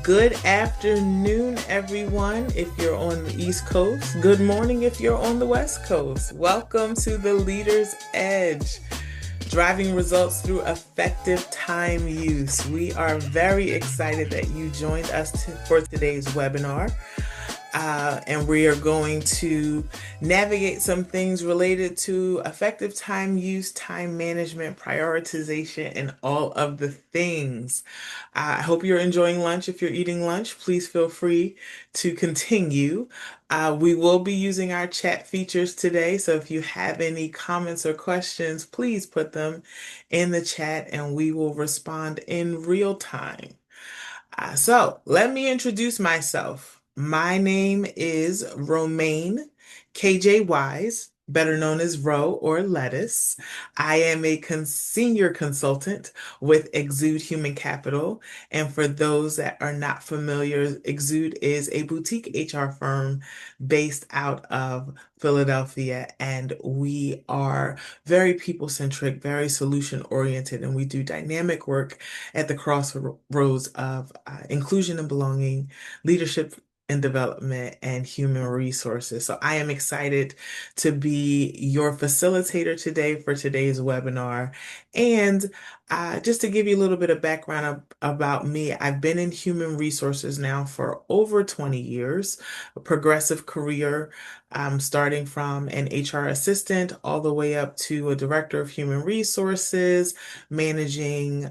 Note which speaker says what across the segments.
Speaker 1: Good afternoon, everyone, if you're on the East Coast. Good morning if you're on the West Coast. Welcome to the Leader's Edge, driving results through effective time use. We are very excited that you joined us for today's webinar. And we are going to navigate some things related to effective time use, time management, prioritization, and all of the things. I hope you're enjoying lunch. If you're eating lunch, please feel free to continue. We will be using our chat features today, so if you have any comments or questions, please put them in the chat and we will respond in real time. So let me introduce myself. My name is Romaine KJ Wise, better known as Ro or Lettuce. I am a senior consultant with Exude Human Capital. And for those that are not familiar, Exude is a boutique HR firm based out of Philadelphia. And we are very people-centric, very solution-oriented, and we do dynamic work at the crossroads of inclusion and belonging, leadership and development, and human resources. So I am excited to be your facilitator today for today's webinar. And just to give you a little bit of background about me, I've been in human resources now for over 20 years, a progressive career, starting from an HR assistant all the way up to a director of human resources, managing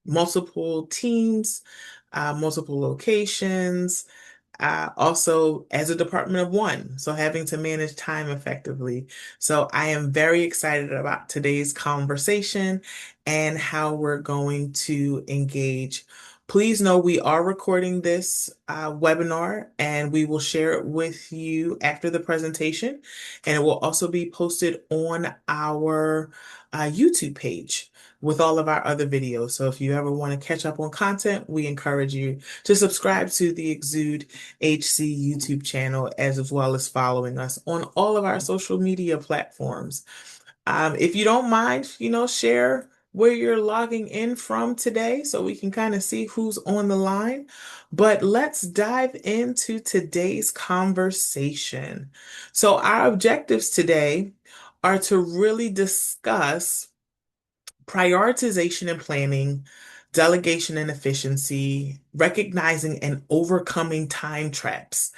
Speaker 1: multiple teams, multiple locations, also as a department of one, so having to manage time effectively. So I am very excited about today's conversation and how we're going to engage. Please know we are recording this webinar and we will share it with you after the presentation, and it will also be posted on our YouTube page with all of our other videos. So if you ever want to catch up on content, we encourage you to subscribe to the Exude HC YouTube channel, as well as following us on all of our social media platforms. If you don't mind, share where you're logging in from today so we can kind of see who's on the line. But let's dive into today's conversation. So our objectives today are to really discuss prioritization and planning, delegation and efficiency, recognizing and overcoming time traps,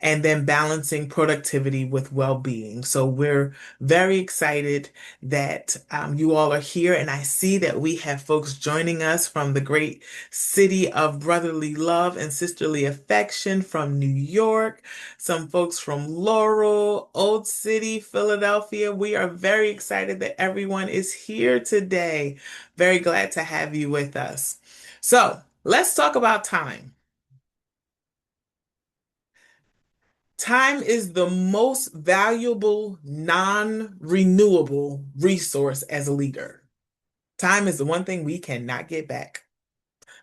Speaker 1: and then balancing productivity with well-being. So we're very excited that you all are here, and I see that we have folks joining us from the great city of brotherly love and sisterly affection from New York, some folks from Laurel, Old City, Philadelphia. We are very excited that everyone is here today. Very glad to have you with us. So let's talk about time. Time is the most valuable, non-renewable resource as a leader. Time is the one thing we cannot get back.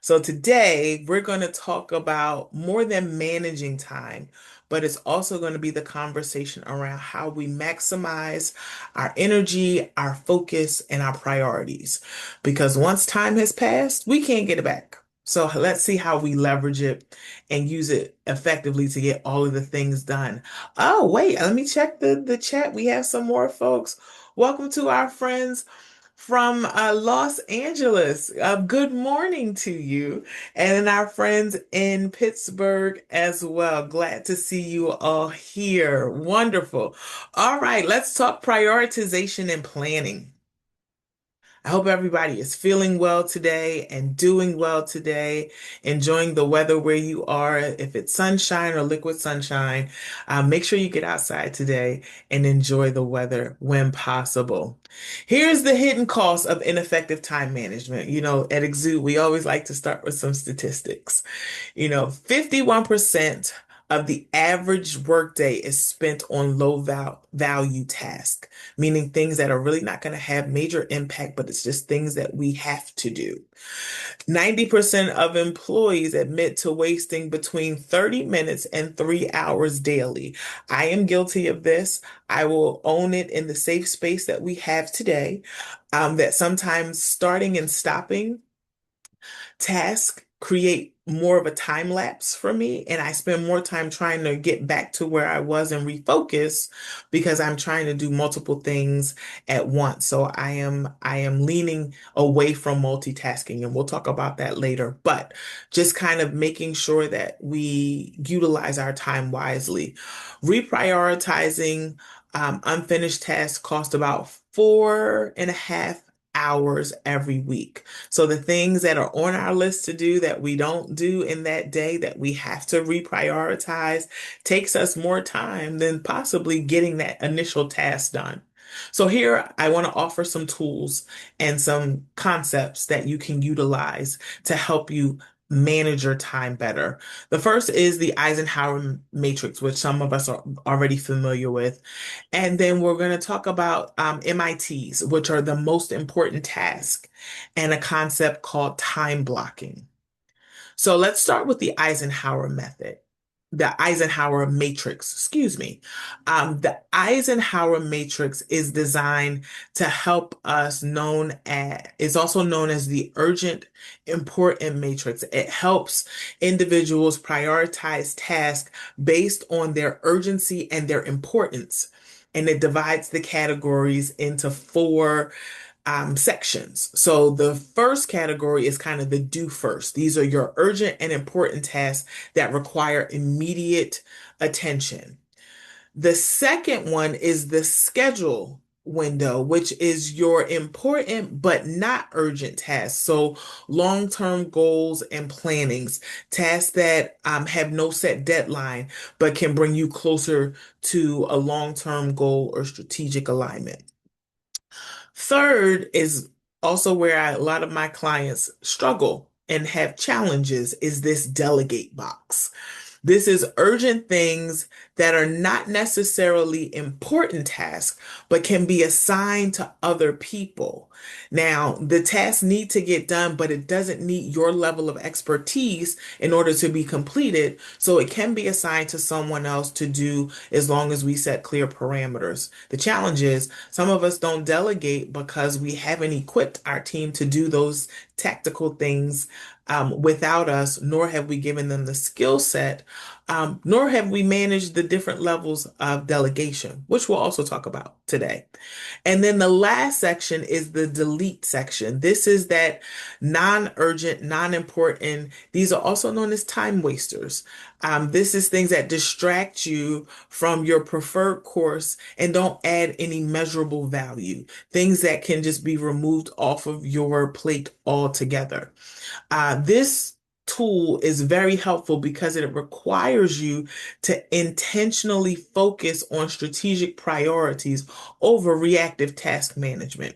Speaker 1: So today we're going to talk about more than managing time, but it's also going to be the conversation around how we maximize our energy, our focus, and our priorities. Because once time has passed, we can't get it back. So let's see how we leverage it and use it effectively to get all of the things done. Oh, wait, let me check the chat. We have some more folks. Welcome to our friends from Los Angeles. Good morning to you, and our friends in Pittsburgh as well. Glad to see you all here. Wonderful. All right, let's talk prioritization and planning. I hope everybody is feeling well today and doing well today, enjoying the weather where you are. If it's sunshine or liquid sunshine, make sure you get outside today and enjoy the weather when possible. Here's the hidden cost of ineffective time management. At Exude, we always like to start with some statistics. 51% of the average workday is spent on low value tasks, meaning things that are really not going to have major impact, but it's just things that we have to do. 90% of employees admit to wasting between 30 minutes and 3 hours daily. I am guilty of this. I will own it in the safe space that we have today, that sometimes starting and stopping task create more of a time lapse for me, and I spend more time trying to get back to where I was and refocus because I'm trying to do multiple things at once. So I am leaning away from multitasking, and we'll talk about that later, but just kind of making sure that we utilize our time wisely. Reprioritizing unfinished tasks cost about 4.5 hours every week. So the things that are on our list to do that we don't do in that day that we have to reprioritize takes us more time than possibly getting that initial task done. So here I want to offer some tools and some concepts that you can utilize to help you manage your time better. The first is the Eisenhower matrix, which some of us are already familiar with. And then we're going to talk about MITs, which are the most important tasks, and a concept called time blocking. So let's start with the Eisenhower method, the Eisenhower matrix, excuse me. The Eisenhower matrix is designed to help us is also known as the urgent important matrix. It helps individuals prioritize tasks based on their urgency and their importance. And it divides the categories into four sections. So the first category is kind of the do first. These are your urgent and important tasks that require immediate attention. The second one is the schedule window, which is your important but not urgent tasks. So long-term goals and plannings, tasks that have no set deadline, but can bring you closer to a long-term goal or strategic alignment. Third is also where a lot of my clients struggle and have challenges is this delegate box. This is urgent things that are not necessarily important tasks, but can be assigned to other people. Now, the tasks need to get done, but it doesn't need your level of expertise in order to be completed. So it can be assigned to someone else to do as long as we set clear parameters. The challenge is some of us don't delegate because we haven't equipped our team to do those tactical things without us, nor have we given them the skill set, nor have we managed the different levels of delegation, which we'll also talk about today. And then the last section is the delete section. This is that non-urgent, non-important. These are also known as time wasters. This is things that distract you from your preferred course and don't add any measurable value. Things that can just be removed off of your plate altogether. This tool is very helpful because it requires you to intentionally focus on strategic priorities over reactive task management.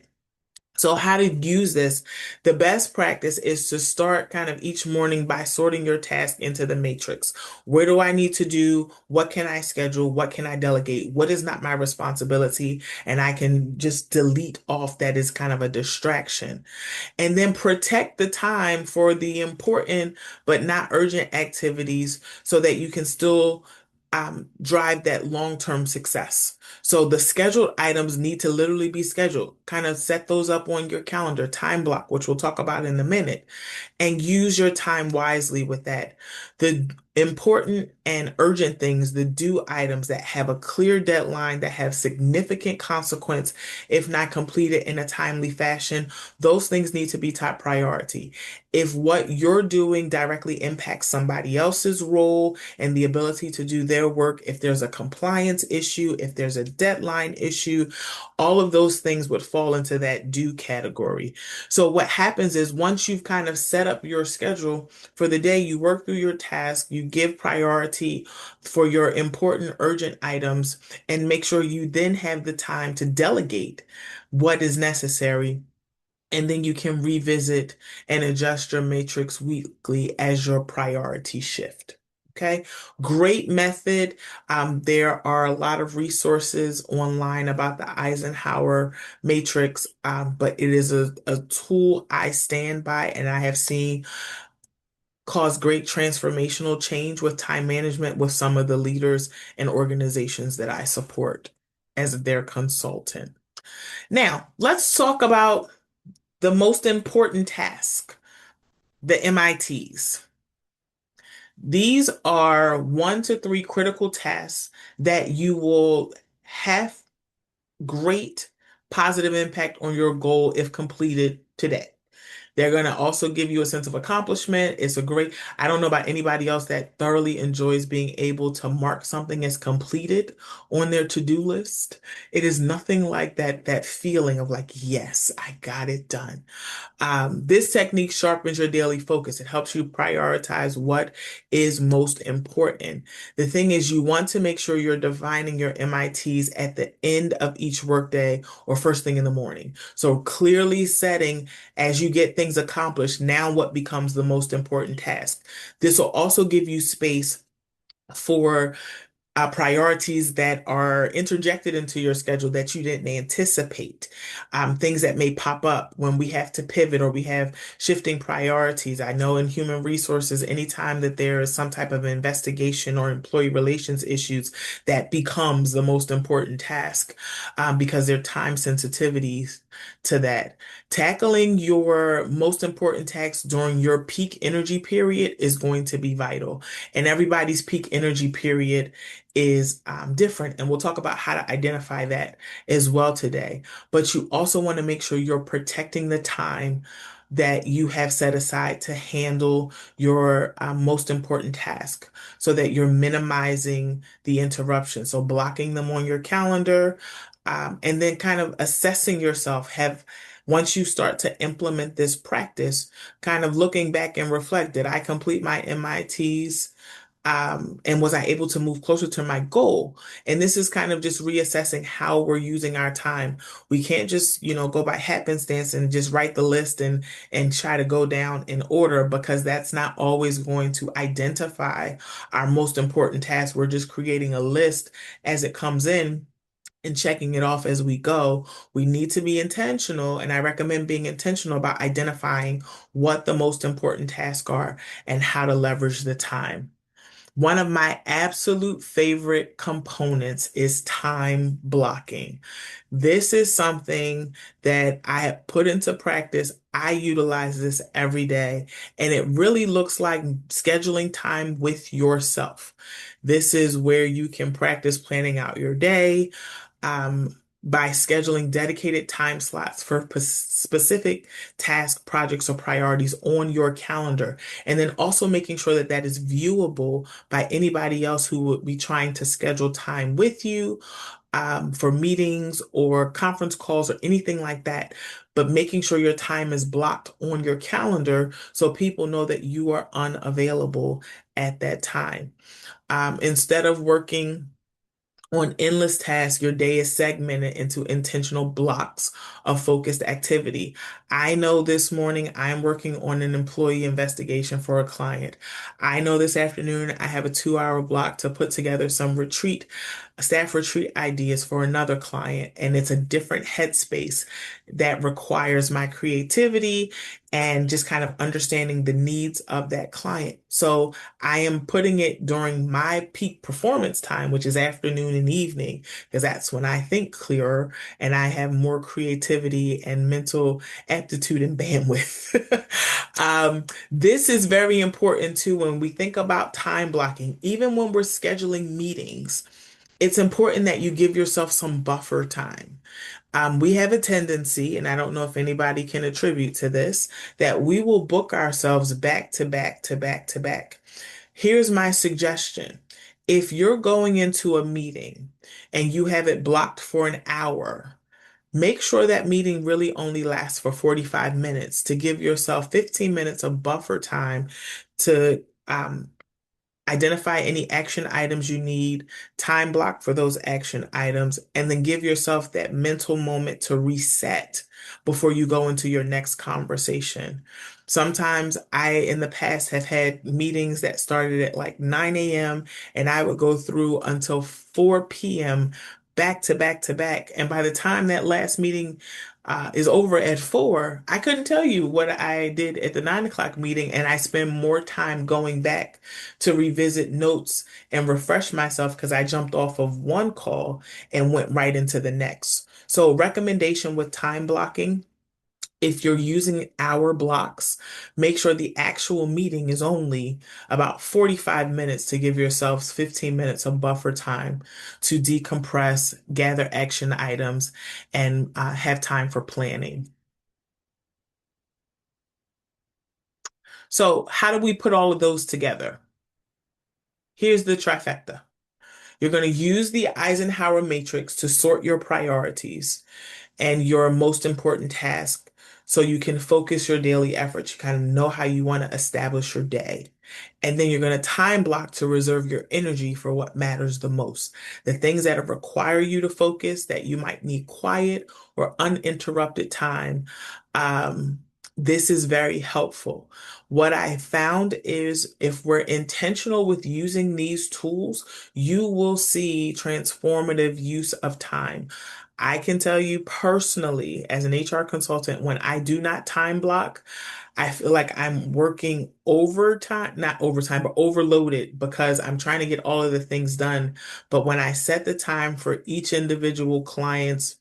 Speaker 1: So how to use this? The best practice is to start kind of each morning by sorting your task into the matrix. Where do I need to do? What can I schedule? What can I delegate? What is not my responsibility? And I can just delete off that is kind of a distraction. And then protect the time for the important but not urgent activities so that you can still drive that long-term success. So the scheduled items need to literally be scheduled. Kind of set those up on your calendar, time block, which we'll talk about in a minute, and use your time wisely with that. The important and urgent things, the do items that have a clear deadline, that have significant consequence if not completed in a timely fashion, those things need to be top priority. If what you're doing directly impacts somebody else's role and the ability to do their work, if there's a compliance issue, if there's a deadline issue, all of those things would fall into that do category. So what happens is once you've kind of set up your schedule for the day, you work through your task, you give priority for your important urgent items, and make sure you then have the time to delegate what is necessary. And then you can revisit and adjust your matrix weekly as your priority shift. Okay, great method. There are a lot of resources online about the Eisenhower matrix, but it is a tool I stand by and I have seen cause great transformational change with time management with some of the leaders and organizations that I support as their consultant. Now, let's talk about the most important task. The MITs. These are 1 to 3 critical tasks that you will have great positive impact on your goal if completed today. They're going to also give you a sense of accomplishment. I don't know about anybody else that thoroughly enjoys being able to mark something as completed on their to-do list. It is nothing like that feeling of like, yes, I got it done. This technique sharpens your daily focus. It helps you prioritize what is most important. The thing is, you want to make sure you're defining your MITs at the end of each workday or first thing in the morning. So clearly setting as you get things accomplished, now what becomes the most important task. This will also give you space for priorities that are interjected into your schedule that you didn't anticipate, things that may pop up when we have to pivot or we have shifting priorities. I know in human resources, anytime that there is some type of investigation or employee relations issues, that becomes the most important task because there are time sensitivities to that. Tackling your most important tasks during your peak energy period is going to be vital. And everybody's peak energy period is different. And we'll talk about how to identify that as well today. But you also want to make sure you're protecting the time that you have set aside to handle your most important task so that you're minimizing the interruption. So blocking them on your calendar, and then kind of assessing yourself. Once you start to implement this practice, kind of looking back and reflect, did I complete my MITs? And was I able to move closer to my goal? And this is kind of just reassessing how we're using our time. We can't just, go by happenstance and just write the list and try to go down in order because that's not always going to identify our most important tasks. We're just creating a list as it comes in and checking it off as we go. We need to be intentional, and I recommend being intentional about identifying what the most important tasks are and how to leverage the time. One of my absolute favorite components is time blocking. This is something that I have put into practice. I utilize this every day, and it really looks like scheduling time with yourself. This is where you can practice planning out your day, by scheduling dedicated time slots for specific task, projects, or priorities on your calendar. And then also making sure that that is viewable by anybody else who would be trying to schedule time with you, for meetings or conference calls or anything like that. But making sure your time is blocked on your calendar so people know that you are unavailable at that time. Instead of working on endless tasks, your day is segmented into intentional blocks of focused activity. I know this morning I'm working on an employee investigation for a client. I know this afternoon I have a 2-hour block to put together some staff retreat ideas for another client. And it's a different headspace that requires my creativity and just kind of understanding the needs of that client. So I am putting it during my peak performance time, which is afternoon and evening, because that's when I think clearer and I have more creativity and mental aptitude and bandwidth. This is very important too when we think about time blocking, even when we're scheduling meetings. It's important that you give yourself some buffer time. We have a tendency, and I don't know if anybody can attribute to this, that we will book ourselves back to back to back to back. Here's my suggestion. If you're going into a meeting and you have it blocked for an hour, make sure that meeting really only lasts for 45 minutes to give yourself 15 minutes of buffer time to identify any action items you need, time block for those action items, and then give yourself that mental moment to reset before you go into your next conversation. Sometimes in the past, have had meetings that started at like 9 a.m. and I would go through until 4 p.m. back to back to back. And by the time that last meeting is over at 4, I couldn't tell you what I did at the 9 o'clock meeting, and I spend more time going back to revisit notes and refresh myself because I jumped off of one call and went right into the next. So, recommendation with time blocking. If you're using hour blocks, make sure the actual meeting is only about 45 minutes to give yourselves 15 minutes of buffer time to decompress, gather action items, and have time for planning. So, how do we put all of those together? Here's the trifecta. You're going to use the Eisenhower matrix to sort your priorities and your most important task so you can focus your daily efforts. You kind of know how you want to establish your day. And then you're going to time block to reserve your energy for what matters the most. The things that require you to focus, that you might need quiet or uninterrupted time. Um, this is very helpful. What I found is if we're intentional with using these tools, you will see transformative use of time. I can tell you personally, as an HR consultant, when I do not time block, I feel like I'm working overtime, not overtime, but overloaded because I'm trying to get all of the things done. But when I set the time for each individual client's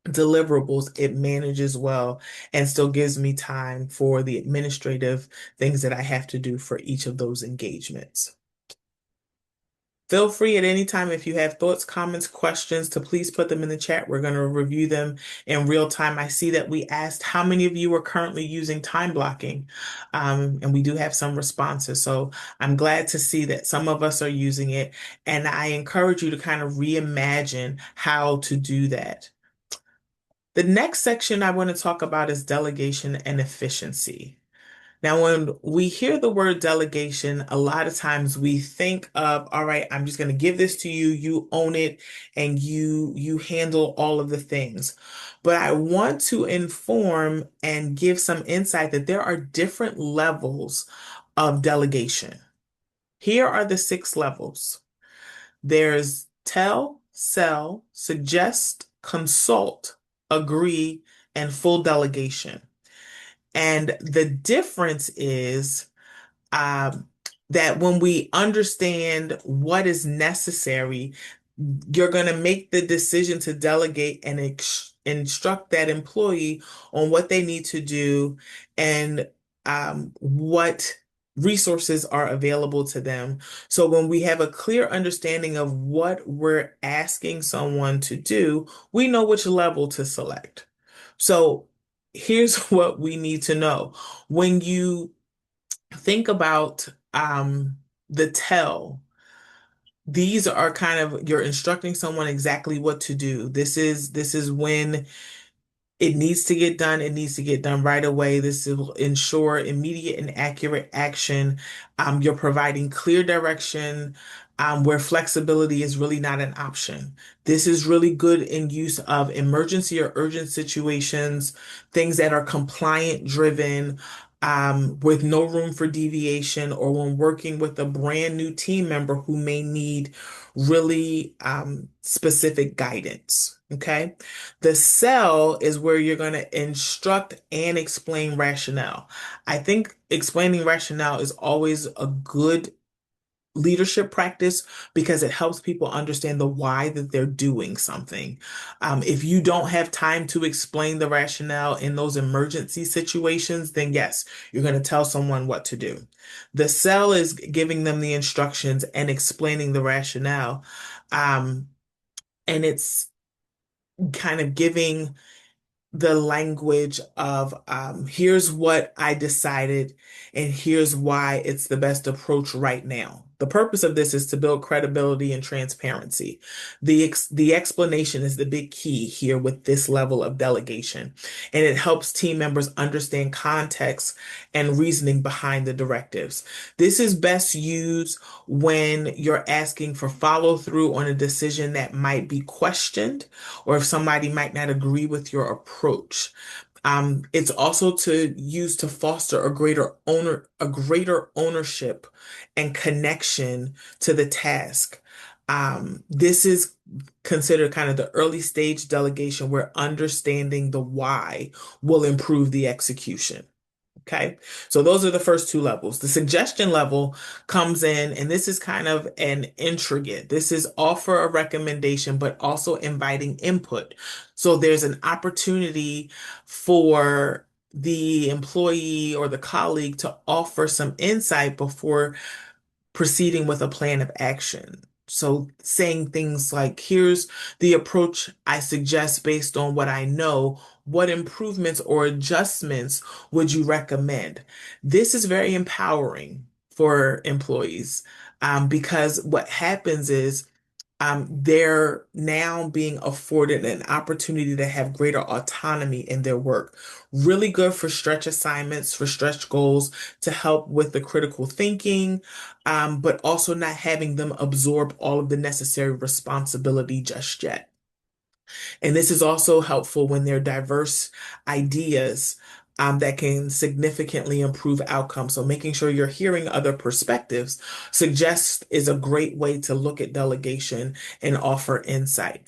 Speaker 1: deliverables, it manages well and still gives me time for the administrative things that I have to do for each of those engagements. Feel free at any time if you have thoughts, comments, questions to please put them in the chat. We're going to review them in real time. I see that we asked how many of you are currently using time blocking, and we do have some responses. So I'm glad to see that some of us are using it, and I encourage you to kind of reimagine how to do that. The next section I want to talk about is delegation and efficiency. Now, when we hear the word delegation, a lot of times we think of, all right, I'm just going to give this to you, you own it, and you handle all of the things. But I want to inform and give some insight that there are different levels of delegation. Here are the 6 levels. There's tell, sell, suggest, consult, agree, and full delegation. And the difference is um, that when we understand what is necessary, you're going to make the decision to delegate and instruct that employee on what they need to do and what resources are available to them. So when we have a clear understanding of what we're asking someone to do, we know which level to select. So here's what we need to know. When you think about the tell, these are kind of you're instructing someone exactly what to do. This is when it needs to get done. It needs to get done right away. This will ensure immediate and accurate action. You're providing clear direction, where flexibility is really not an option. This is really good in use of emergency or urgent situations, things that are compliant driven, with no room for deviation, or when working with a brand new team member who may need really specific guidance. Okay. The sell is where you're going to instruct and explain rationale. I think explaining rationale is always a good leadership practice because it helps people understand the why that they're doing something. If you don't have time to explain the rationale in those emergency situations, then yes, you're going to tell someone what to do. The sell is giving them the instructions and explaining the rationale. And it's kind of giving the language of here's what I decided and here's why it's the best approach right now. The purpose of this is to build credibility and transparency. The explanation is the big key here with this level of delegation, and it helps team members understand context and reasoning behind the directives. This is best used when you're asking for follow through on a decision that might be questioned or if somebody might not agree with your approach. It's also to use to foster a greater ownership and connection to the task. This is considered kind of the early stage delegation where understanding the why will improve the execution. Okay, so those are the first 2 levels. The suggestion level comes in, and this is kind of an intricate. This is offer a recommendation, but also inviting input. So there's an opportunity for the employee or the colleague to offer some insight before proceeding with a plan of action. So saying things like, here's the approach I suggest based on what I know. What improvements or adjustments would you recommend? This is very empowering for employees, because what happens is they're now being afforded an opportunity to have greater autonomy in their work. Really good for stretch assignments, for stretch goals, to help with the critical thinking, but also not having them absorb all of the necessary responsibility just yet. And this is also helpful when there are diverse ideas that can significantly improve outcomes. So making sure you're hearing other perspectives suggests is a great way to look at delegation and offer insight.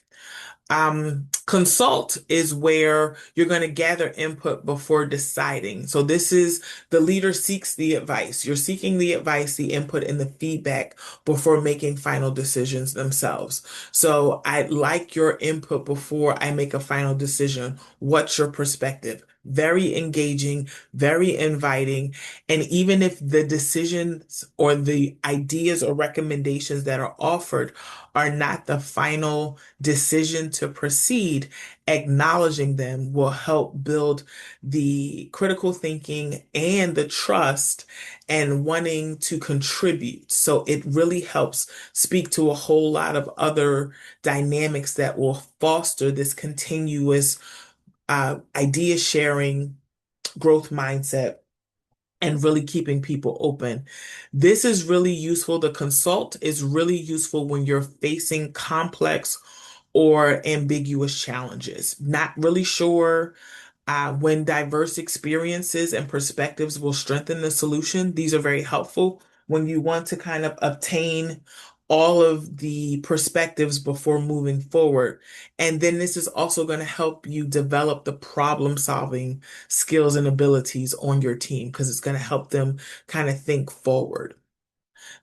Speaker 1: Consult is where you're going to gather input before deciding. So this is the leader seeks the advice. You're seeking the advice, the input, and the feedback before making final decisions themselves. So I'd like your input before I make a final decision. What's your perspective? Very engaging, very inviting. And even if the decisions or the ideas or recommendations that are offered are not the final decision to proceed, acknowledging them will help build the critical thinking and the trust and wanting to contribute. So it really helps speak to a whole lot of other dynamics that will foster this continuous idea sharing growth mindset and really keeping people open. This is really useful. The consult is really useful when you're facing complex or ambiguous challenges. Not really sure when diverse experiences and perspectives will strengthen the solution. These are very helpful when you want to kind of obtain all of the perspectives before moving forward. And then this is also going to help you develop the problem solving skills and abilities on your team because it's going to help them kind of think forward.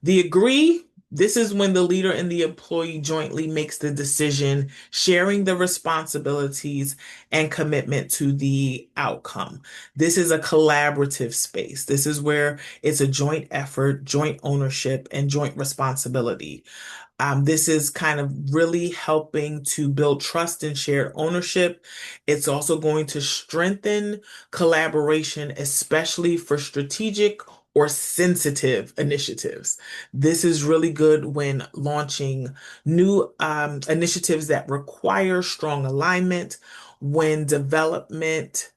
Speaker 1: The agree, this is when the leader and the employee jointly makes the decision, sharing the responsibilities and commitment to the outcome. This is a collaborative space. This is where it's a joint effort, joint ownership, and joint responsibility. This is kind of really helping to build trust and shared ownership. It's also going to strengthen collaboration, especially for strategic or sensitive initiatives. This is really good when launching new initiatives that require strong alignment, when development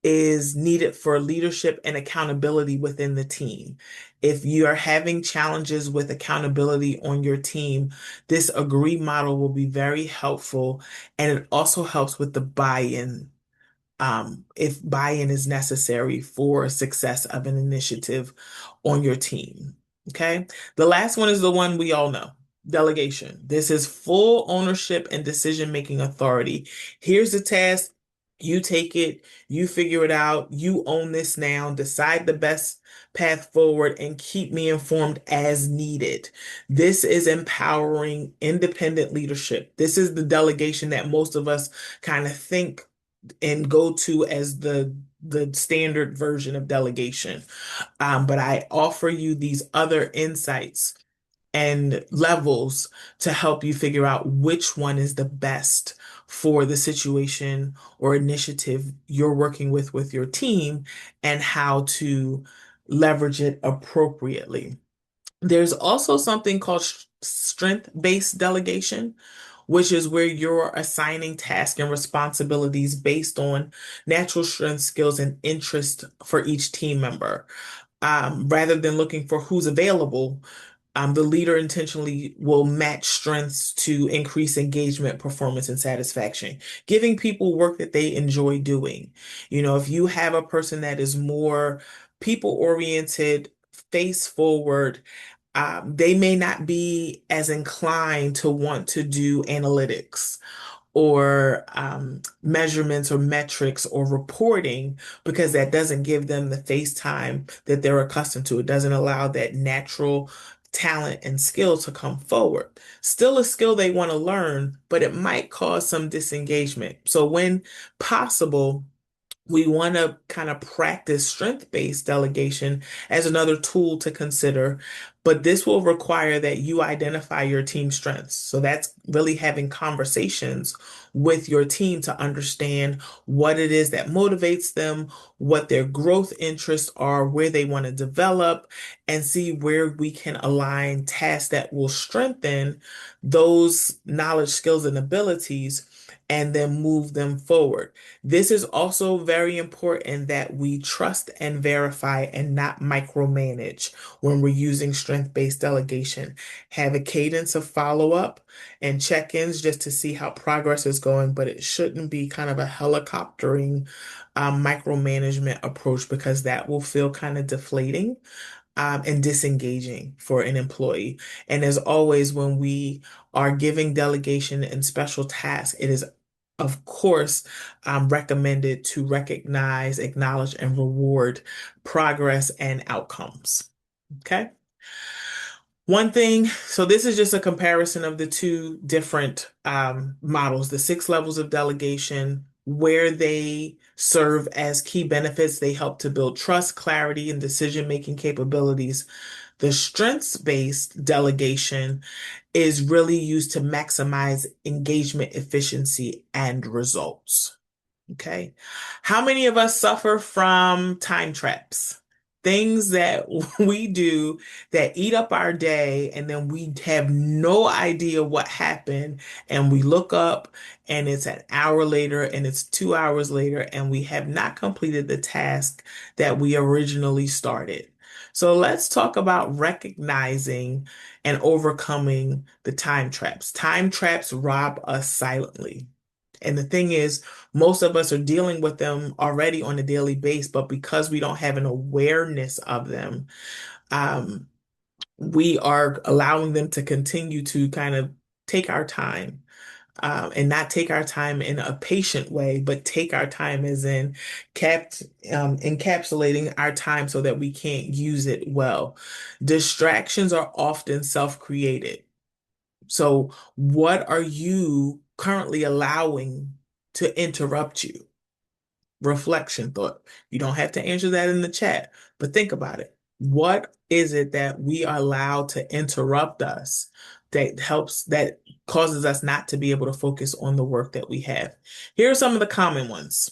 Speaker 1: is needed for leadership and accountability within the team. If you are having challenges with accountability on your team, this agree model will be very helpful. And it also helps with the buy-in, if buy-in is necessary for success of an initiative on your team. Okay. The last one is the one we all know. Delegation. This is full ownership and decision-making authority. Here's the task. You take it, you figure it out, you own this now, decide the best path forward, and keep me informed as needed. This is empowering independent leadership. This is the delegation that most of us kind of think and go to as the standard version of delegation. But I offer you these other insights and levels to help you figure out which one is the best for the situation or initiative you're working with your team and how to leverage it appropriately. There's also something called strength-based delegation, which is where you're assigning tasks and responsibilities based on natural strengths, skills, and interest for each team member. Rather than looking for who's available, the leader intentionally will match strengths to increase engagement, performance, and satisfaction, giving people work that they enjoy doing. If you have a person that is more people-oriented, face forward, they may not be as inclined to want to do analytics or measurements or metrics or reporting because that doesn't give them the face time that they're accustomed to. It doesn't allow that natural talent and skill to come forward. Still a skill they want to learn, but it might cause some disengagement. So when possible, We want to kind of practice strength-based delegation as another tool to consider, but this will require that you identify your team strengths. So that's really having conversations with your team to understand what it is that motivates them, what their growth interests are, where they want to develop, and see where we can align tasks that will strengthen those knowledge, skills, and abilities, and then move them forward. This is also very important that we trust and verify and not micromanage when we're using strength-based delegation. Have a cadence of follow-up and check-ins just to see how progress is going, but it shouldn't be kind of a helicoptering micromanagement approach because that will feel kind of deflating and disengaging for an employee. And as always, when we are giving delegation and special tasks, it is, of course, recommended to recognize, acknowledge, and reward progress and outcomes. Okay. One thing, so this is just a comparison of the two different models, the 6 levels of delegation, where they serve as key benefits. They help to build trust, clarity, and decision-making capabilities. The strengths-based delegation is really used to maximize engagement efficiency and results. Okay. How many of us suffer from time traps? Things that we do that eat up our day, and then we have no idea what happened. And we look up, and it's an hour later, and it's 2 hours later, and we have not completed the task that we originally started. So let's talk about recognizing and overcoming the time traps. Time traps rob us silently. And the thing is, most of us are dealing with them already on a daily basis, but because we don't have an awareness of them, um, we are allowing them to continue to kind of take our time. And not take our time in a patient way, but take our time as in encapsulating our time so that we can't use it well. Distractions are often self-created. So, what are you currently allowing to interrupt you? Reflection thought. You don't have to answer that in the chat, but think about it. What is it that we are allowed to interrupt us that causes us not to be able to focus on the work that we have? Here are some of the common ones.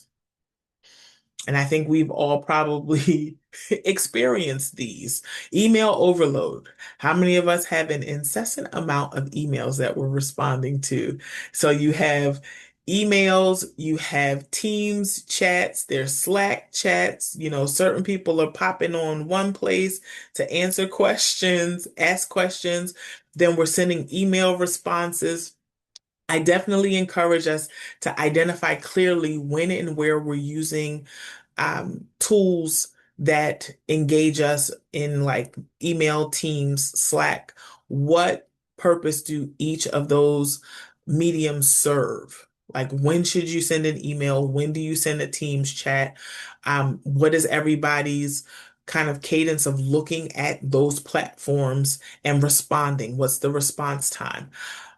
Speaker 1: And I think we've all probably experienced these. Email overload. How many of us have an incessant amount of emails that we're responding to? So you have emails, you have Teams chats, there's Slack chats. Certain people are popping on one place to answer questions, ask questions. Then we're sending email responses. I definitely encourage us to identify clearly when and where we're using tools that engage us in like email, Teams, Slack. What purpose do each of those mediums serve? Like, when should you send an email? When do you send a Teams chat? What is everybody's kind of cadence of looking at those platforms and responding? What's the response time?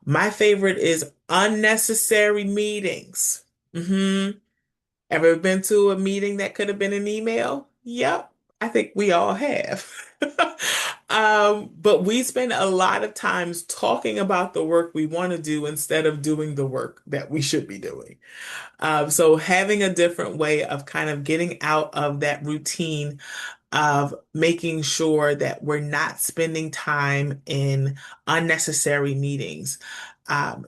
Speaker 1: My favorite is unnecessary meetings. Ever been to a meeting that could have been an email? Yep, I think we all have. But we spend a lot of times talking about the work we want to do instead of doing the work that we should be doing. So having a different way of kind of getting out of that routine of making sure that we're not spending time in unnecessary meetings.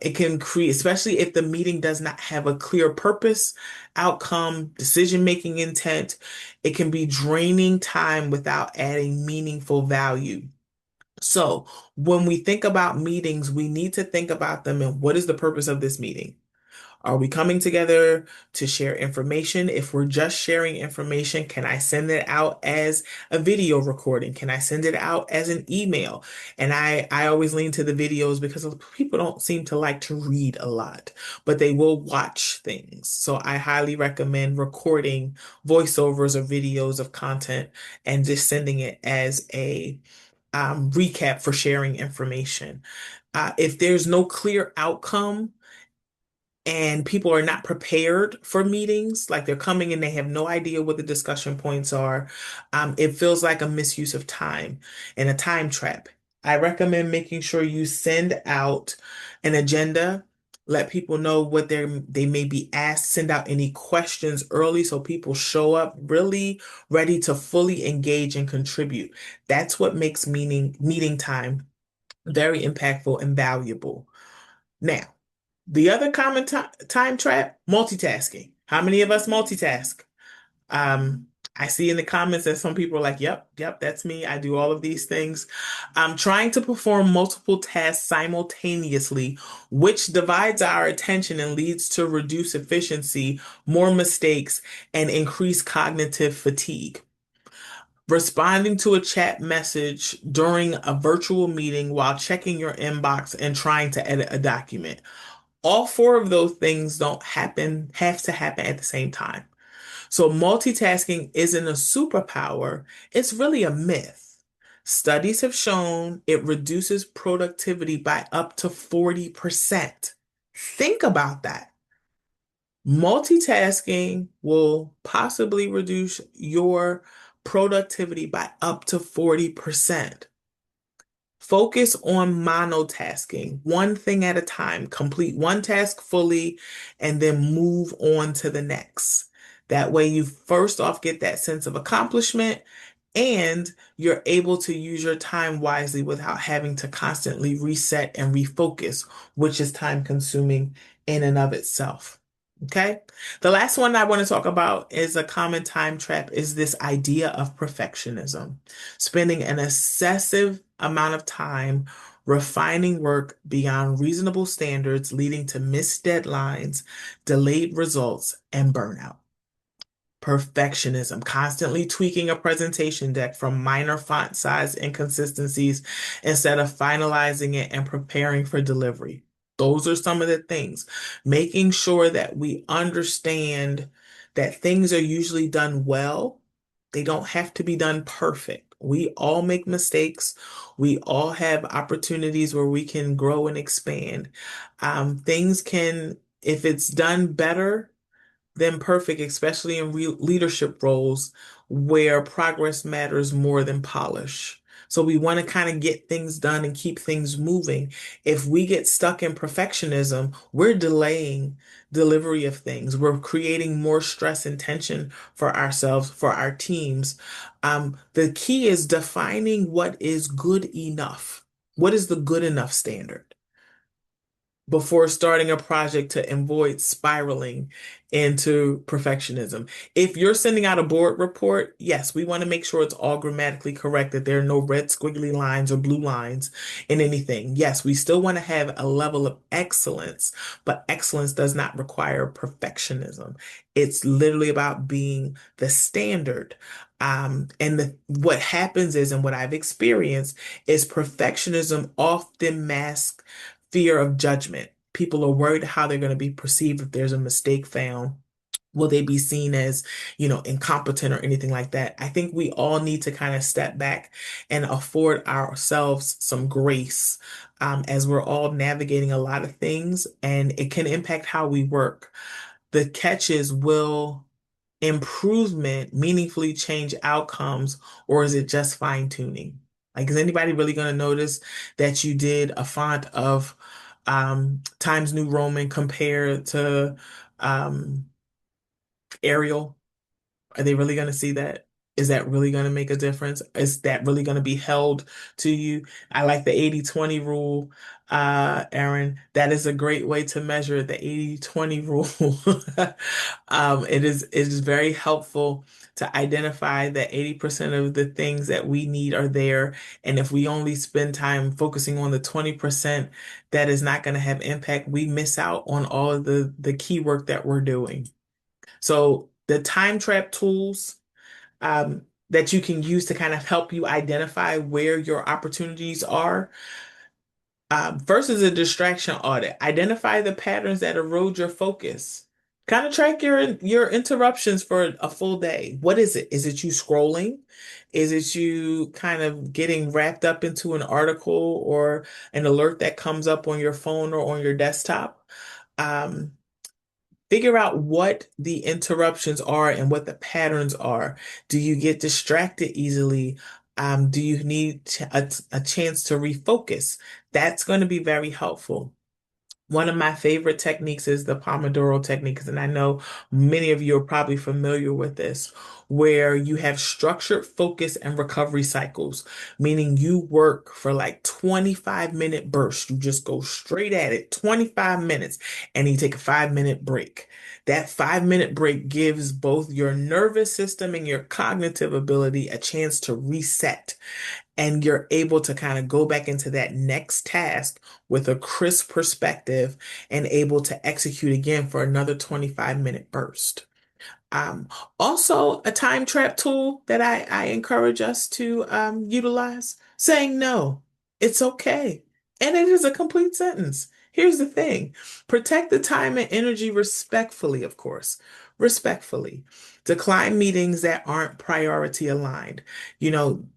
Speaker 1: It can create, especially if the meeting does not have a clear purpose, outcome, decision-making intent, it can be draining time without adding meaningful value. So when we think about meetings, we need to think about them and what is the purpose of this meeting? Are we coming together to share information? If we're just sharing information, can I send it out as a video recording? Can I send it out as an email? And I always lean to the videos because people don't seem to like to read a lot, but they will watch things. So I highly recommend recording voiceovers or videos of content and just sending it as a recap for sharing information. If there's no clear outcome, and people are not prepared for meetings, like they're coming and they have no idea what the discussion points are, it feels like a misuse of time and a time trap. I recommend making sure you send out an agenda, let people know what they may be asked, send out any questions early so people show up really ready to fully engage and contribute. That's what makes meeting time very impactful and valuable. Now, the other common time trap, multitasking. How many of us multitask? Um, I see in the comments that some people are like, yep, that's me. I do all of these things. Trying to perform multiple tasks simultaneously, which divides our attention and leads to reduced efficiency, more mistakes, and increased cognitive fatigue. Responding to a chat message during a virtual meeting while checking your inbox and trying to edit a document. All four of those things don't have to happen at the same time. So multitasking isn't a superpower, it's really a myth. Studies have shown it reduces productivity by up to 40%. Think about that. Multitasking will possibly reduce your productivity by up to 40%. Focus on monotasking, one thing at a time. Complete one task fully and then move on to the next. That way, you first off get that sense of accomplishment and you're able to use your time wisely without having to constantly reset and refocus, which is time consuming in and of itself. Okay. The last one I want to talk about is a common time trap is this idea of perfectionism, spending an excessive amount of time refining work beyond reasonable standards, leading to missed deadlines, delayed results, and burnout. Perfectionism, constantly tweaking a presentation deck from minor font size inconsistencies instead of finalizing it and preparing for delivery. Those are some of the things. Making sure that we understand that things are usually done well. They don't have to be done perfect. We all make mistakes. We all have opportunities where we can grow and expand. Things can, if it's done better, than perfect, especially in leadership roles where progress matters more than polish. So we want to kind of get things done and keep things moving. If we get stuck in perfectionism, we're delaying delivery of things. We're creating more stress and tension for ourselves, for our teams. The key is defining what is good enough. What is the good enough standard before starting a project to avoid spiraling into perfectionism. If you're sending out a board report, yes, we want to make sure it's all grammatically correct, that there are no red squiggly lines or blue lines in anything. Yes, we still want to have a level of excellence, but excellence does not require perfectionism. It's literally about being the standard. What happens is, and what I've experienced, is perfectionism often masks fear of judgment. People are worried how they're going to be perceived if there's a mistake found. Will they be seen as, incompetent or anything like that? I think we all need to kind of step back and afford ourselves some grace, as we're all navigating a lot of things, and it can impact how we work. The catch is, will improvement meaningfully change outcomes, or is it just fine tuning? Like, is anybody really going to notice that you did a font of Times New Roman compared to um, Arial? Are they really going to see that? Is that really going to make a difference? Is that really going to be held to you? I like the 80/20 rule, Aaron. That is a great way to measure the 80/20 rule. It is very helpful to identify that 80% of the things that we need are there. And if we only spend time focusing on the 20% that is not going to have impact, we miss out on all of the key work that we're doing. So the time trap tools that you can use to kind of help you identify where your opportunities are. First is a distraction audit. Identify the patterns that erode your focus. Kind of track your interruptions for a full day. What is it? Is it you scrolling? Is it you kind of getting wrapped up into an article or an alert that comes up on your phone or on your desktop? Um, Figure out what the interruptions are and what the patterns are. Do you get distracted easily? Do you need a chance to refocus? That's going to be very helpful. One of my favorite techniques is the Pomodoro technique, and I know many of you are probably familiar with this, where you have structured focus and recovery cycles, meaning you work for like 25-minute bursts. You just go straight at it, 25 minutes, and you take a 5-minute break. That 5-minute break gives both your nervous system and your cognitive ability a chance to reset, and you're able to kind of go back into that next task with a crisp perspective and able to execute again for another 25-minute burst. Um, Also, a time trap tool that I encourage us to utilize, saying no. It's okay. And it is a complete sentence. Here's the thing. Protect the time and energy respectfully, of course. Respectfully. Decline meetings that aren't priority aligned.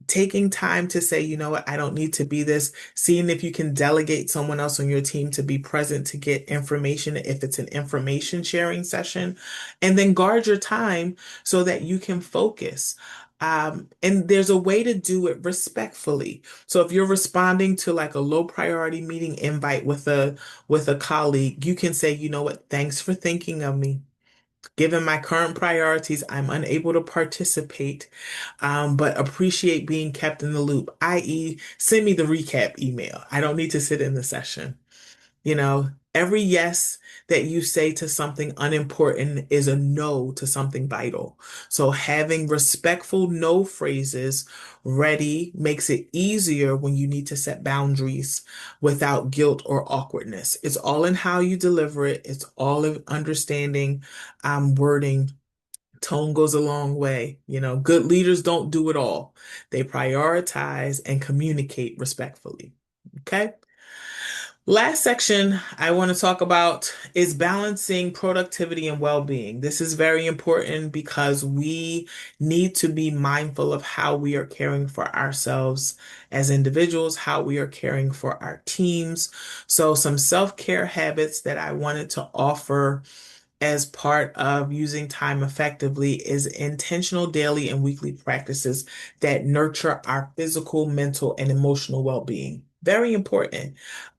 Speaker 1: Taking time to say, you know what, I don't need to be this. Seeing if you can delegate someone else on your team to be present to get information if it's an information sharing session, and then guard your time so that you can focus. And there's a way to do it respectfully. So if you're responding to like a low priority meeting invite with a colleague, you can say, you know what, thanks for thinking of me. Given my current priorities, I'm unable to participate, but appreciate being kept in the loop, i.e., send me the recap email. I don't need to sit in the session. Every yes that you say to something unimportant is a no to something vital. So having respectful no phrases ready makes it easier when you need to set boundaries without guilt or awkwardness. It's all in how you deliver it. It's all in understanding wording. Tone goes a long way. Good leaders don't do it all. They prioritize and communicate respectfully. Okay. Last section I want to talk about is balancing productivity and well-being. This is very important because we need to be mindful of how we are caring for ourselves as individuals, how we are caring for our teams. So some self-care habits that I wanted to offer as part of using time effectively is intentional daily and weekly practices that nurture our physical, mental, and emotional well-being. Very important.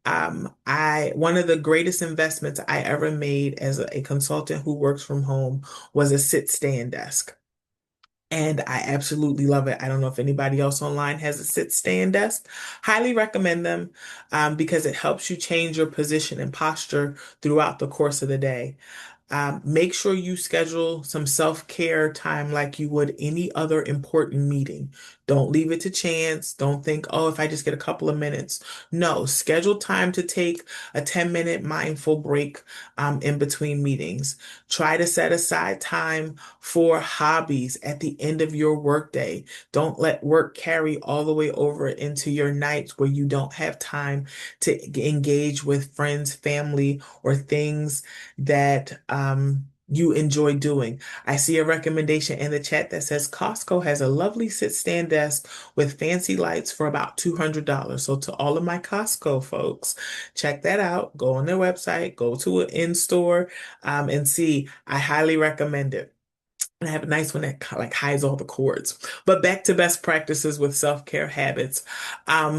Speaker 1: I One of the greatest investments I ever made as a consultant who works from home was a sit-stand desk. And I absolutely love it. I don't know if anybody else online has a sit-stand desk. Highly recommend them because it helps you change your position and posture throughout the course of the day. Make sure you schedule some self-care time like you would any other important meeting. Don't leave it to chance. Don't think, oh, if I just get a couple of minutes. No, schedule time to take a 10-minute mindful break in between meetings. Try to set aside time for hobbies at the end of your workday. Don't let work carry all the way over into your nights where you don't have time to engage with friends, family, or things that you enjoy doing. I see a recommendation in the chat that says Costco has a lovely sit-stand desk with fancy lights for about $200. So to all of my Costco folks, check that out. Go on their website, go to an in-store, and see. I highly recommend it. And I have a nice one that like hides all the cords. But back to best practices with self-care habits.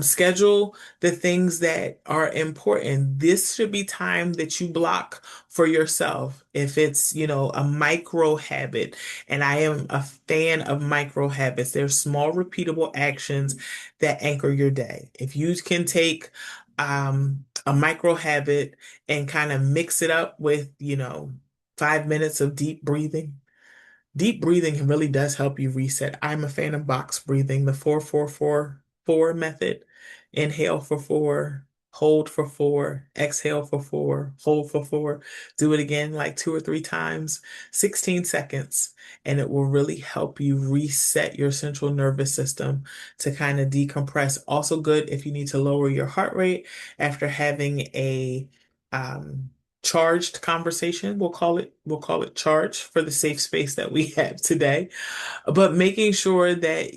Speaker 1: Schedule the things that are important. This should be time that you block for yourself. If it's, a micro habit, and I am a fan of micro habits, they're small, repeatable actions that anchor your day. If you can take a micro habit and kind of mix it up with, 5 minutes of deep breathing. Deep breathing really does help you reset. I'm a fan of box breathing, the 4-4-4-4 method. Inhale for 4, hold for 4, exhale for 4, hold for 4. Do it again like 2 or 3 times, 16 seconds, and it will really help you reset your central nervous system to kind of decompress. Also good if you need to lower your heart rate after having a charged conversation, we'll call it we'll call it charge for the safe space that we have today. But making sure that,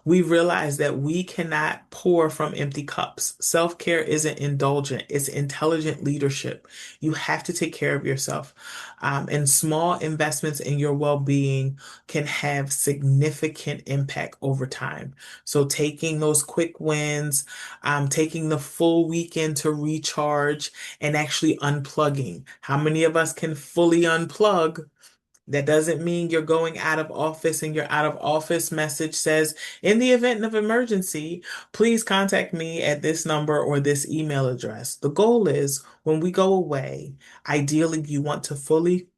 Speaker 1: we realize that we cannot pour from empty cups. Self-care isn't indulgent, it's intelligent leadership. You have to take care of yourself. And small investments in your well-being can have significant impact over time. So taking those quick wins, taking the full weekend to recharge and actually unplugging. How many of us can fully unplug? That doesn't mean you're going out of office and your out of office message says, in the event of emergency, please contact me at this number or this email address. The goal is when we go away, ideally you want to fully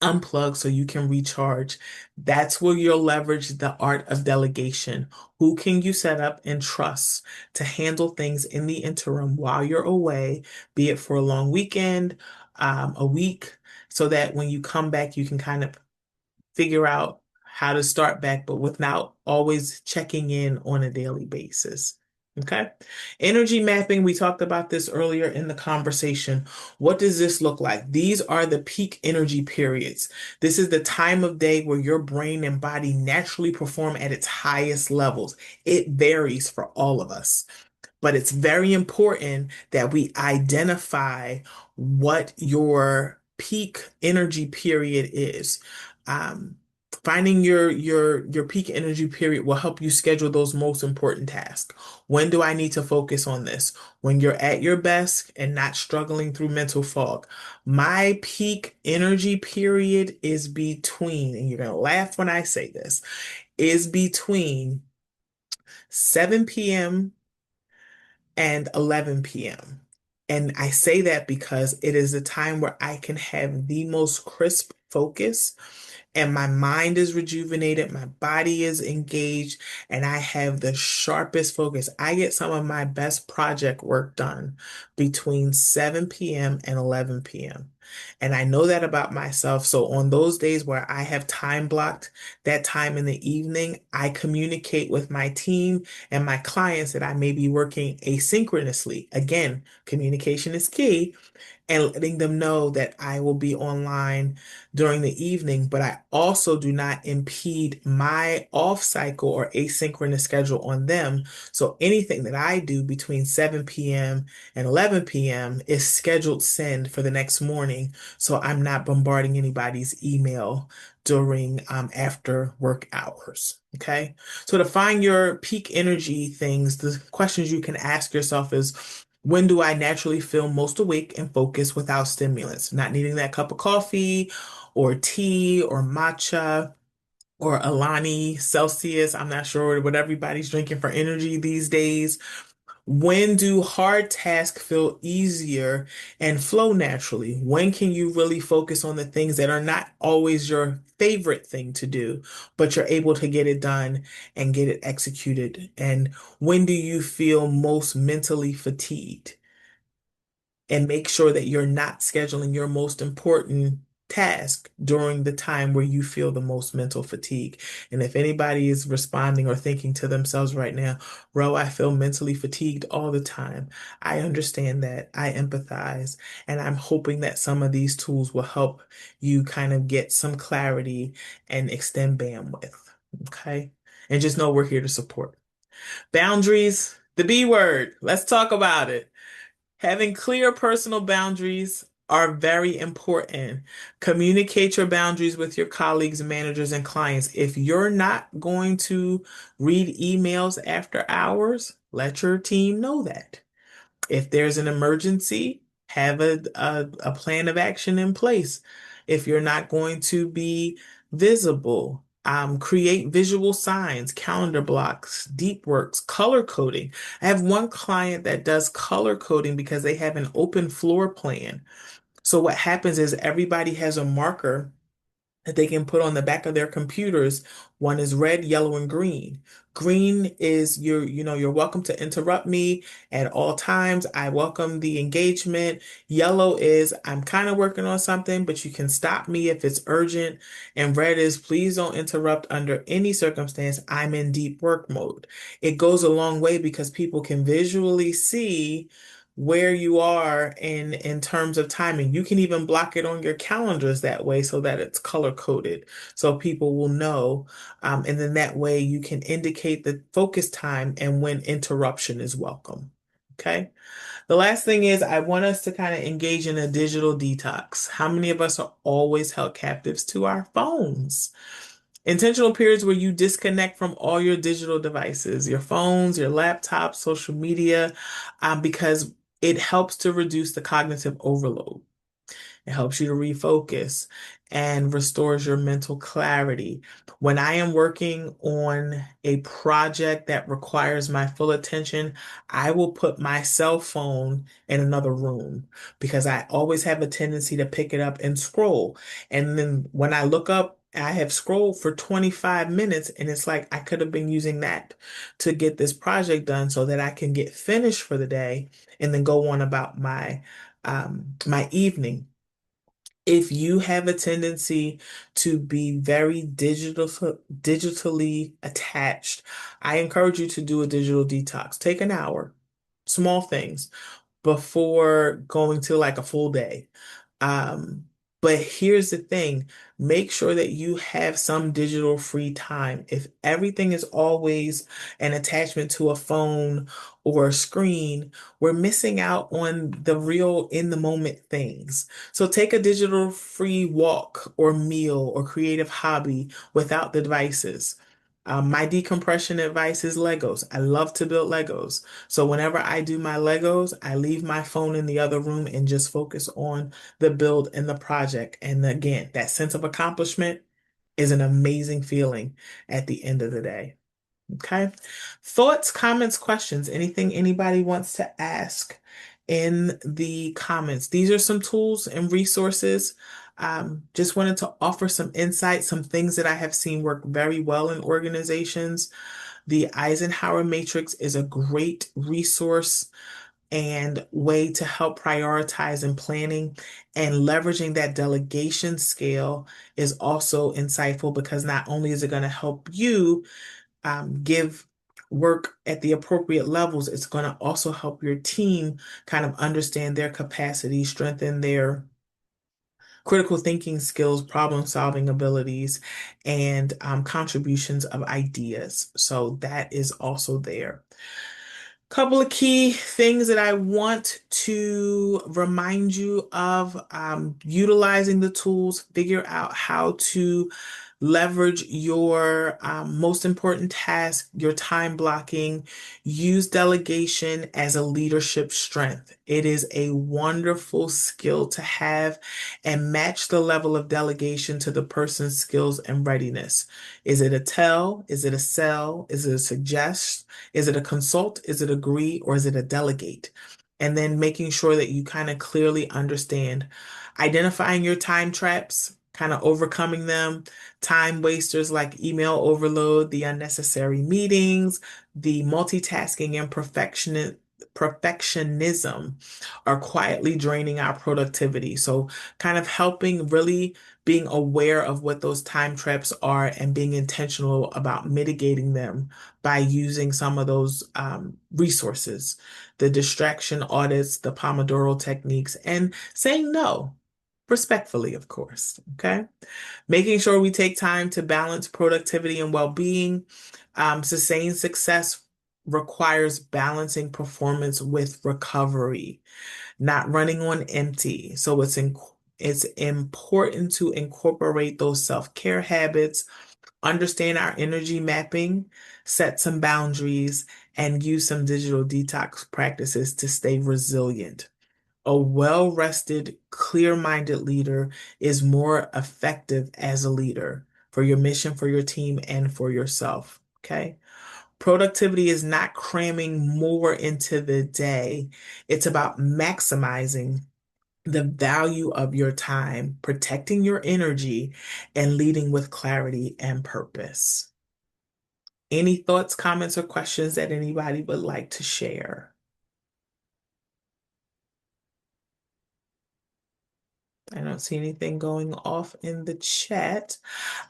Speaker 1: unplug so you can recharge. That's where you'll leverage the art of delegation. Who can you set up and trust to handle things in the interim while you're away, be it for a long weekend, a week, so that when you come back, you can kind of figure out how to start back, but without always checking in on a daily basis. Okay. Energy mapping, we talked about this earlier in the conversation. What does this look like? These are the peak energy periods. This is the time of day where your brain and body naturally perform at its highest levels. It varies for all of us. But it's very important that we identify what your peak energy period is. Um, Finding your peak energy period will help you schedule those most important tasks. When do I need to focus on this? When you're at your best and not struggling through mental fog. My peak energy period is between, and you're gonna laugh when I say this, is between 7 p.m. and 11 p.m. And I say that because it is a time where I can have the most crisp focus and my mind is rejuvenated, my body is engaged, and I have the sharpest focus. I get some of my best project work done between 7 p.m. and 11 p.m. And I know that about myself. So on those days where I have time blocked that time in the evening, I communicate with my team and my clients that I may be working asynchronously. Again, communication is key and letting them know that I will be online during the evening, but I also do not impede my off cycle or asynchronous schedule on them. So anything that I do between 7 p.m. and 11 p.m. is scheduled send for the next morning. So I'm not bombarding anybody's email during after work hours. Okay. So to find your peak energy things, the questions you can ask yourself is, when do I naturally feel most awake and focused without stimulants? Not needing that cup of coffee or tea or matcha or Alani, Celsius. I'm not sure what everybody's drinking for energy these days. When do hard tasks feel easier and flow naturally? When can you really focus on the things that are not always your favorite thing to do, but you're able to get it done and get it executed? And when do you feel most mentally fatigued? And make sure that you're not scheduling your most important task during the time where you feel the most mental fatigue. And if anybody is responding or thinking to themselves right now, Ro, I feel mentally fatigued all the time. I understand that. I empathize. And I'm hoping that some of these tools will help you kind of get some clarity and extend bandwidth. Okay. And just know we're here to support. Boundaries, the B word. Let's talk about it. Having clear personal boundaries are very important. Communicate your boundaries with your colleagues, managers, and clients. If you're not going to read emails after hours, let your team know that. If there's an emergency, have a plan of action in place. If you're not going to be visible, create visual signs, calendar blocks, deep works, color coding. I have one client that does color coding because they have an open floor plan. So what happens is everybody has a marker that they can put on the back of their computers. One is red, yellow, and green. Green is you're welcome to interrupt me at all times. I welcome the engagement. Yellow is I'm kind of working on something, but you can stop me if it's urgent. And red is please don't interrupt under any circumstance. I'm in deep work mode. It goes a long way because people can visually see where you are in terms of timing. You can even block it on your calendars that way so that it's color coded so people will know. And then that way you can indicate the focus time and when interruption is welcome. Okay. The last thing is I want us to kind of engage in a digital detox. How many of us are always held captives to our phones? Intentional periods where you disconnect from all your digital devices, your phones, your laptops, social media, because it helps to reduce the cognitive overload. It helps you to refocus and restores your mental clarity. When I am working on a project that requires my full attention, I will put my cell phone in another room because I always have a tendency to pick it up and scroll. And then when I look up, I have scrolled for 25 minutes and it's like I could have been using that to get this project done so that I can get finished for the day and then go on about my evening. If you have a tendency to be very digitally attached, I encourage you to do a digital detox. Take an hour, small things, before going to like a full day. Um, but here's the thing, make sure that you have some digital free time. If everything is always an attachment to a phone or a screen, we're missing out on the real in the moment things. So take a digital free walk or meal or creative hobby without the devices. My decompression advice is Legos. I love to build Legos. So whenever I do my Legos, I leave my phone in the other room and just focus on the build and the project. And again, that sense of accomplishment is an amazing feeling at the end of the day. Okay. Thoughts, comments, questions, anything anybody wants to ask in the comments. These are some tools and resources. Just wanted to offer some insight, some things that I have seen work very well in organizations. The Eisenhower Matrix is a great resource and way to help prioritize and planning, and leveraging that delegation scale is also insightful because not only is it going to help you give work at the appropriate levels, it's going to also help your team kind of understand their capacity, strengthen their critical thinking skills, problem solving abilities, and contributions of ideas. So that is also there. Couple of key things that I want to remind you of, utilizing the tools, figure out how to leverage your most important task, your time blocking, use delegation as a leadership strength. It is a wonderful skill to have and match the level of delegation to the person's skills and readiness. Is it a tell? Is it a sell? Is it a suggest? Is it a consult? Is it agree? Or is it a delegate? And then making sure that you kind of clearly understand identifying your time traps, kind of overcoming them, time wasters like email overload, the unnecessary meetings, the multitasking and perfectionism are quietly draining our productivity. So kind of helping really being aware of what those time traps are and being intentional about mitigating them by using some of those resources, the distraction audits, the Pomodoro techniques, and saying no, respectfully, of course. Okay. Making sure we take time to balance productivity and well-being. Sustained success requires balancing performance with recovery, not running on empty. So it's important to incorporate those self-care habits, understand our energy mapping, set some boundaries, and use some digital detox practices to stay resilient. A well-rested, clear-minded leader is more effective as a leader for your mission, for your team, and for yourself. Okay. Productivity is not cramming more into the day. It's about maximizing the value of your time, protecting your energy, and leading with clarity and purpose. Any thoughts, comments, or questions that anybody would like to share? I don't see anything going off in the chat.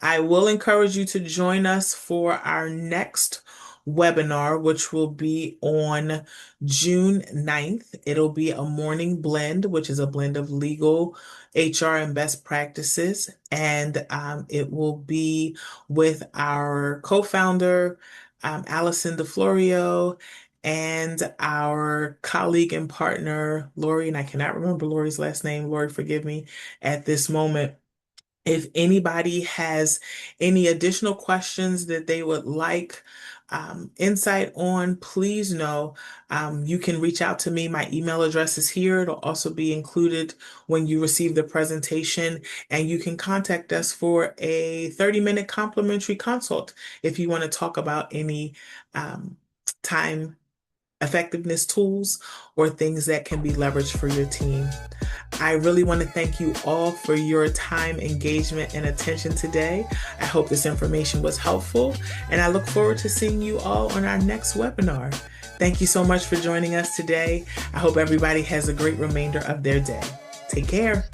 Speaker 1: I will encourage you to join us for our next webinar, which will be on June 9th. It'll be a morning blend, which is a blend of legal, HR, and best practices. And it will be with our co-founder, Allison DeFlorio, and our colleague and partner, Lori, and I cannot remember Lori's last name. Lori, forgive me at this moment. If anybody has any additional questions that they would like insight on, please know you can reach out to me. My email address is here. It'll also be included when you receive the presentation, and you can contact us for a 30-minute complimentary consult if you want to talk about any time effectiveness tools or things that can be leveraged for your team. I really want to thank you all for your time, engagement, and attention today. I hope this information was helpful, and I look forward to seeing you all on our next webinar. Thank you so much for joining us today. I hope everybody has a great remainder of their day. Take care.